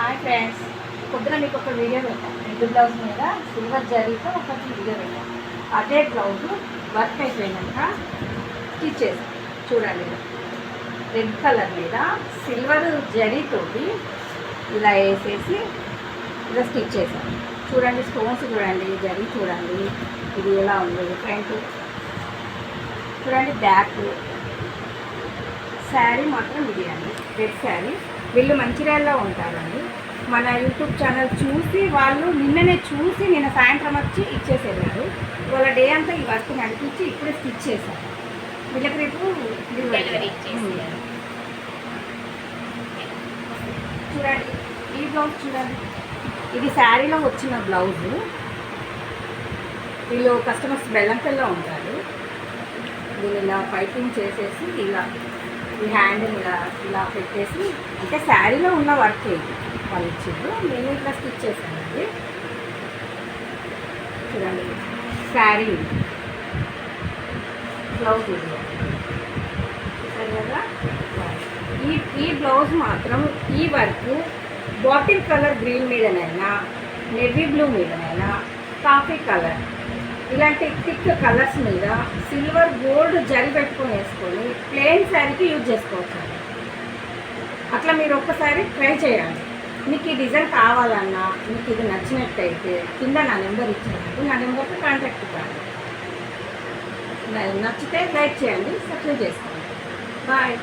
Hi friends, పొద్దున మీకు ఒక వీడియో పెట్టాను. రెడ్ బ్లౌజ్ మీద సిల్వర్ జరీతో ఒక వీడియో పెట్టాను. అదే బ్లౌజ్ వర్క్ అయిపోయినాక స్టిచ్ చేసాను. చూడండి, రెడ్ కలర్ మీద సిల్వర్ జరీతోటి ఇలా వేసేసి ఇలా స్టిచ్ చేశాను. చూడండి, స్టోన్స్ చూడండి, జరీ చూడండి, ఇది ఎలా ఉంది ఫ్రంట్ చూడండి, బ్యాక్. శారీ మాత్రం ఇది అండి, రెడ్ శారీ. వీళ్ళు మంచిర్యాలలో ఉంటారండి. మన యూట్యూబ్ ఛానల్ చూసి వాళ్ళు నిన్ననే చూసి నిన్న సాయంత్రం వచ్చి ఇచ్చేసేవారు. వాళ్ళ డే అంతా ఈ వర్క్ నడిపించి ఇప్పుడే స్టిచ్ చేశారు. వీళ్ళకి రేపు డెలివరీ చూడండి. ఈ బ్లౌజ్ చూడండి, ఇది శారీలో వచ్చిన బ్లౌజు. వీళ్ళు కస్టమర్స్ బెల్లంపల్లిలో ఉంటారు. దీన్ని ఇలా పైపింగ్ చేసేసి ఇలా ఈ హ్యాండ్ ఇలా పెట్టేసి, అంటే శారీలో ఉన్న వర్క్ ఇది వాళ్ళు ఇచ్చిండ్రు. నేను ఇట్లా స్టిచ్ చేశానండి. చూడండి, శారీ బ్లౌజ్ ఇది సరే కదా. ఈ బ్లౌజ్ మాత్రం ఈ వర్క్ బాటిల్ కలర్ గ్రీన్ మీదనైనా, నెవీ బ్లూ మీదనైనా, కాఫీ కలర్ ఇలాంటి థిక్ కలర్స్ మీద సిల్వర్ గోల్డ్ జరి పెట్టుకొని వేసుకొని ప్లెయిన్ శారీకి యూజ్ చేసుకోవచ్చు. అట్లా మీరు ఒక్కసారి ట్రై చేయండి. మీకు ఈ డిజైన్ కావాలన్నా, మీకు ఇది నచ్చినట్టయితే కింద నా నెంబర్ ఇచ్చాను, నా నెంబర్కి కాంటాక్ట్ కాండి. నచ్చితే లైక్ చేయండి, సబ్స్క్రైబ్ చేసుకోండి. బాయ్.